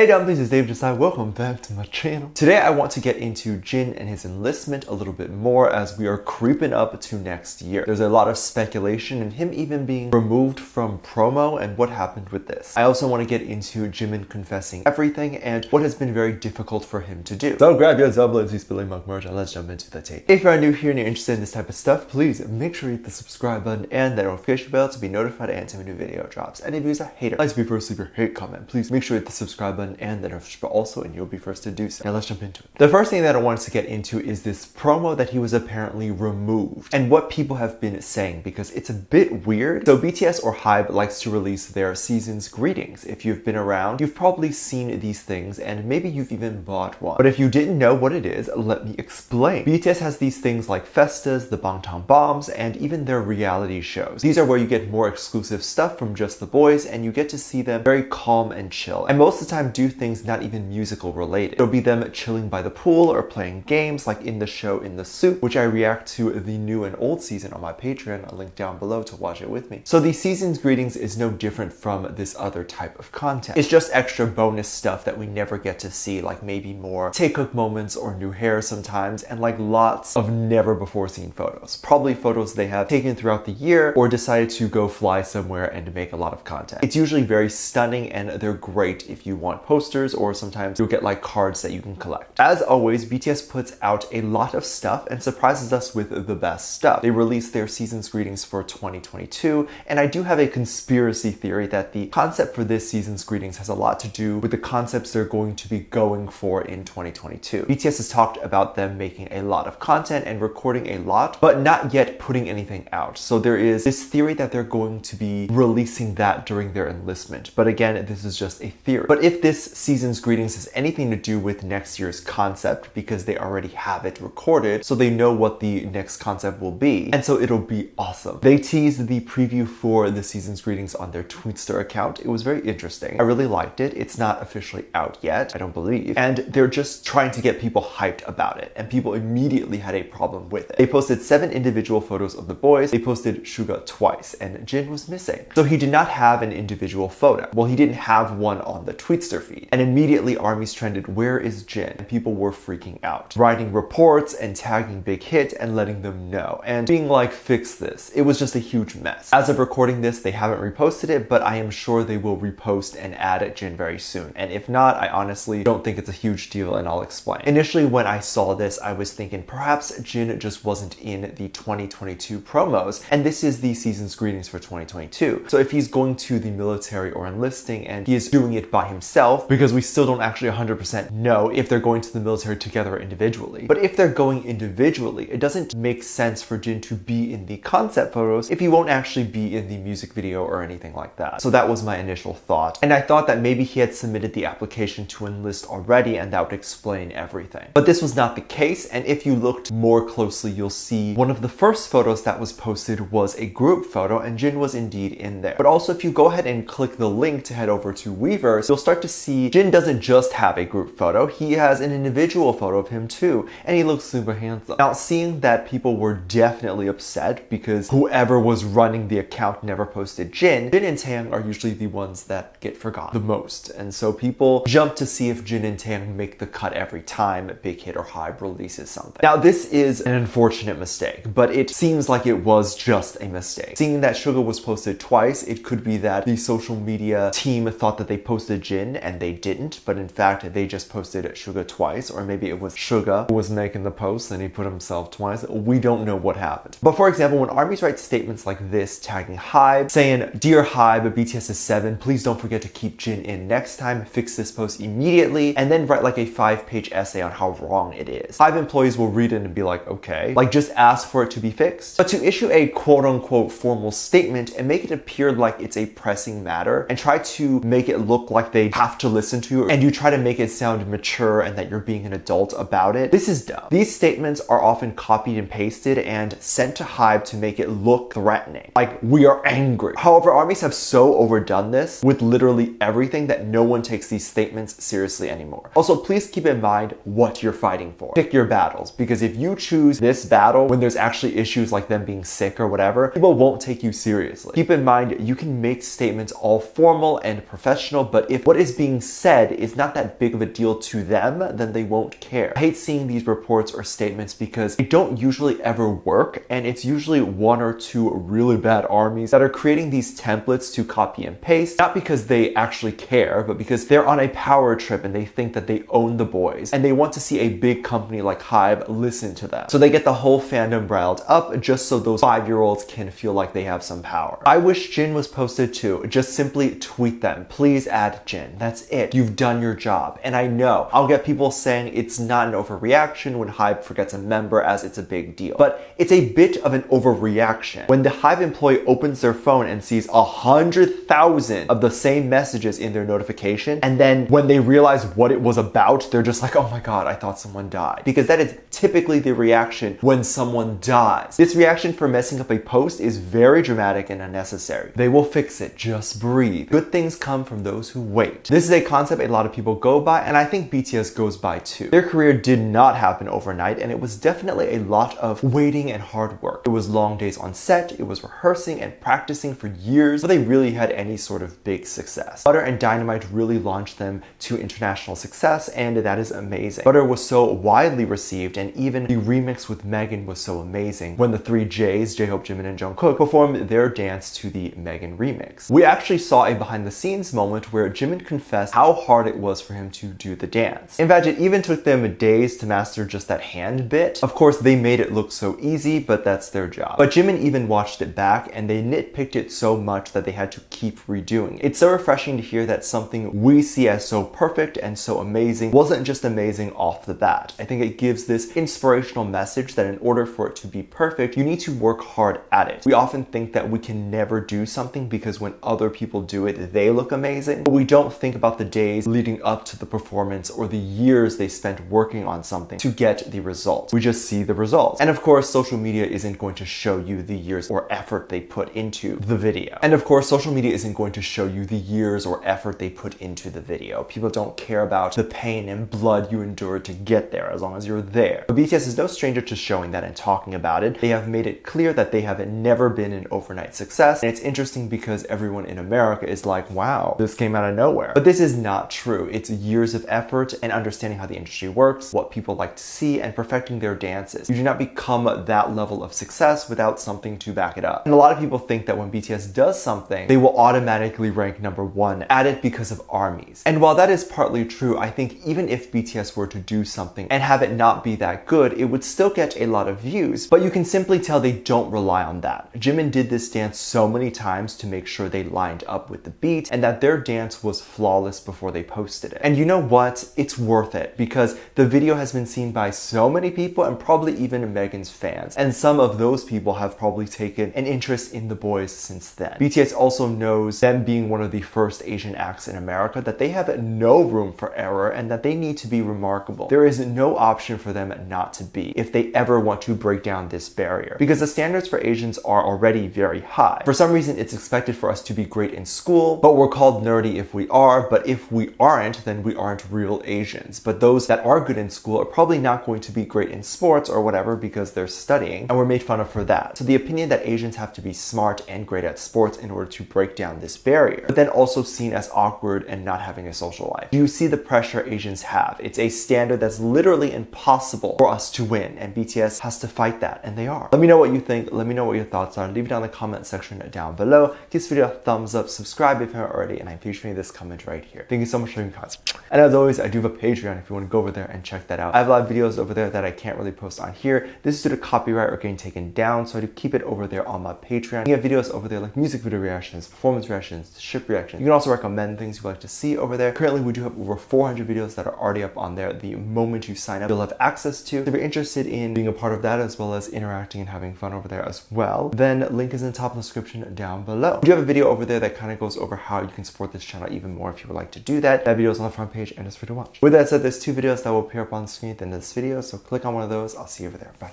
Hey dumplings, it's David Desai. Welcome back to my channel. Today I want to get into Jin and his enlistment a little bit more as we are creeping up to next year. There's a lot of speculation and him even being removed from promo and what happened with this. I also want to get into Jimin confessing everything and what has been very difficult for him to do. So grab your dumplings, he's spilling mug merch, and let's jump into the tape. If you are new here and you're interested in this type of stuff, please make sure you hit the subscribe button and that notification bell to be notified anytime a new video drops. And if you're a hater, please be first to leave your hate comment. Please make sure you hit the subscribe button and the notification bell also, and you'll be first to do so. Now let's jump into it. The first thing that I wanted to get into is this promo that he was apparently removed and what people have been saying, because it's a bit weird. So BTS or HYBE likes to release their season's greetings. If you've been around, you've probably seen these things and maybe you've even bought one. But if you didn't know what it is, let me explain. BTS has these things like festas, the bangtan bombs, and even their reality shows. These are where you get more exclusive stuff from just the boys and you get to see them very calm and chill. And most of the time do things not even musical related. It'll be them chilling by the pool or playing games like in the show In the Soup, which I react to the new and old season on my Patreon. I'll link down below to watch it with me. So the season's greetings is no different from this other type of content. It's just extra bonus stuff that we never get to see, like maybe more take-up moments or new hair sometimes, and like lots of never before seen photos. Probably photos they have taken throughout the year or decided to go fly somewhere and make a lot of content. It's usually very stunning and they're great if you want posters, or sometimes you'll get like cards that you can collect. As always, BTS puts out a lot of stuff and surprises us with the best stuff. They released their season's greetings for 2022, and I do have a conspiracy theory that the concept for this season's greetings has a lot to do with the concepts they're going to be going for in 2022. BTS has talked about them making a lot of content and recording a lot, but not yet putting anything out. So there is this theory that they're going to be releasing that during their enlistment. But again, this is just a theory. But if this season's greetings has anything to do with next year's concept, because they already have it recorded, so they know what the next concept will be, and so it'll be awesome. They teased the preview for the season's greetings on their Tweetster account. It was very interesting. I really liked it. It's not officially out yet, I don't believe, and they're just trying to get people hyped about it, and people immediately had a problem with it. They posted 7 individual photos of the boys. They posted Suga twice, and Jin was missing. So he did not have an individual photo. Well, he didn't have one on the Tweetster feed. And immediately armies trended, "Where is Jin?" And people were freaking out, writing reports and tagging Big Hit and letting them know and being like, fix this. It was just a huge mess. As of recording this, they haven't reposted it, but I am sure they will repost and add Jin very soon. And if not, I honestly don't think it's a huge deal, and I'll explain. Initially, when I saw this, I was thinking perhaps Jin just wasn't in the 2022 promos, and this is the season's greetings for 2022. So if he's going to the military or enlisting and he is doing it by himself, because we still don't actually 100% know if they're going to the military together or individually. But if they're going individually, it doesn't make sense for Jin to be in the concept photos if he won't actually be in the music video or anything like that. So that was my initial thought. And I thought that maybe he had submitted the application to enlist already and that would explain everything. But this was not the case, and if you looked more closely, you'll see one of the first photos that was posted was a group photo, and Jin was indeed in there. But also, if you go ahead and click the link to head over to Weverse, you'll start to see Jin doesn't just have a group photo, he has an individual photo of him too, and he looks super handsome. Now, seeing that people were definitely upset because whoever was running the account never posted Jin and Taeyang are usually the ones that get forgotten the most, and so people jump to see if Jin and Taeyang make the cut every time Big Hit or HYBE releases something. Now, this is an unfortunate mistake, but it seems like it was just a mistake. Seeing that Suga was posted twice, it could be that the social media team thought that they posted Jin and they didn't, but in fact they just posted Suga twice, or maybe it was Suga who was making the post and he put himself twice. We don't know what happened. But for example, when armies write statements like this tagging HYBE, saying, "Dear HYBE, BTS is 7, please don't forget to keep Jin in next time, fix this post immediately," and then write like a 5-page essay on how wrong it is. HYBE employees will read it and be like, okay, like just ask for it to be fixed. But to issue a quote-unquote formal statement and make it appear like it's a pressing matter and try to make it look like they have to listen to you, and you try to make it sound mature and that you're being an adult about it, this is dumb. These statements are often copied and pasted and sent to HYBE to make it look threatening, like we are angry. However, armies have so overdone this with literally everything that no one takes these statements seriously anymore. Also, please keep in mind what you're fighting for. Pick your battles, because if you choose this battle when there's actually issues like them being sick or whatever, people won't take you seriously. Keep in mind, you can make statements all formal and professional, but if what is being being said is not that big of a deal to them, then they won't care. I hate seeing these reports or statements because they don't usually ever work, and it's usually one or two really bad armies that are creating these templates to copy and paste, not because they actually care, but because they're on a power trip and they think that they own the boys, and they want to see a big company like HYBE listen to them. So they get the whole fandom riled up just so those 5-year-olds can feel like they have some power. I wish Jin was posted too. Just simply tweet them. Please add Jin. That's it. You've done your job. And I know I'll get people saying it's not an overreaction when HYBE forgets a member as it's a big deal. But it's a bit of an overreaction when the HYBE employee opens their phone and sees 100,000 of the same messages in their notification, and then when they realize what it was about, they're just like, oh my god, I thought someone died. Because that is typically the reaction when someone dies. This reaction for messing up a post is very dramatic and unnecessary. They will fix it. Just breathe. Good things come from those who wait. This is a concept a lot of people go by, and I think BTS goes by too. Their career did not happen overnight, and it was definitely a lot of waiting and hard work. It was long days on set, it was rehearsing and practicing for years before they really had any sort of big success. Butter and Dynamite really launched them to international success, and that is amazing. Butter was so widely received, and even the remix with Megan was so amazing when the three J's, J-Hope, Jimin, and Jungkook, performed their dance to the Megan remix. We actually saw a behind the scenes moment where Jimin confessed how hard it was for him to do the dance. In fact, it even took them days to master just that hand bit. Of course, they made it look so easy, but that's their job. But Jimin even watched it back, and they nitpicked it so much that they had to keep redoing it. It's so refreshing to hear that something we see as so perfect and so amazing wasn't just amazing off the bat. I think it gives this inspirational message that in order for it to be perfect, you need to work hard at it. We often think that we can never do something because when other people do it, they look amazing, but we don't think about the days leading up to the performance or the years they spent working on something to get the result. We just see the results. And of course, social media isn't going to show you the years or effort they put into the video. And of course, social media isn't going to show you the years or effort they put into the video. People don't care about the pain and blood you endured to get there as long as you're there. But BTS is no stranger to showing that and talking about it. They have made it clear that they have never been an overnight success. And it's interesting because everyone in America is like, wow, this came out of nowhere. But this is not true. It's years of effort and understanding how the industry works, what people like to see, and perfecting their dances. You do not become that level of success without something to back it up. And a lot of people think that when BTS does something, they will automatically rank #1 at it because of armies. And while that is partly true, I think even if BTS were to do something and have it not be that good, it would still get a lot of views, but you can simply tell they don't rely on that. Jimin did this dance so many times to make sure they lined up with the beat and that their dance was flawless before they posted it. And you know what? It's worth it because the video has been seen by so many people and probably even Megan's fans. And some of those people have probably taken an interest in the boys since then. BTS also knows, them being one of the first Asian acts in America, that they have no room for error and that they need to be remarkable. There is no option for them not to be if they ever want to break down this barrier, because the standards for Asians are already very high. For some reason, it's expected for us to be great in school, but we're called nerdy if we are, but if we aren't, then we aren't real Asians. But those that are good in school are probably not going to be great in sports or whatever because they're studying, and we're made fun of for that. So the opinion that Asians have to be smart and great at sports in order to break down this barrier, but then also seen as awkward and not having a social life. Do you see the pressure Asians have? It's a standard that's literally impossible for us to win, and BTS has to fight that, and they are. Let me know what you think. Let me know what your thoughts are. Leave it down in the comment section down below. Give this video a thumbs up, subscribe if you haven't already, and I'm featuring this comment right here. Thank you so much for your comments. And as always, I do have a Patreon if you want to go over there and check that out. I have a lot of videos over there that I can't really post on here. This is due to copyright or getting taken down, so I do keep it over there on my Patreon. You have videos over there like music video reactions, performance reactions, ship reactions. You can also recommend things you'd like to see over there. Currently, we do have over 400 videos that are already up on there. The moment you sign up, you'll have access to. So if you're interested in being a part of that as well as interacting and having fun over there as well, then link is in the top of the description down below. We do have a video over there that kind of goes over how you can support this channel even more if you would like to do that. That video is on the front page and it's free to watch. With that said, there's 2 videos that will appear up on the screen at the end of this video, so click on one of those. I'll see you over there. Bye.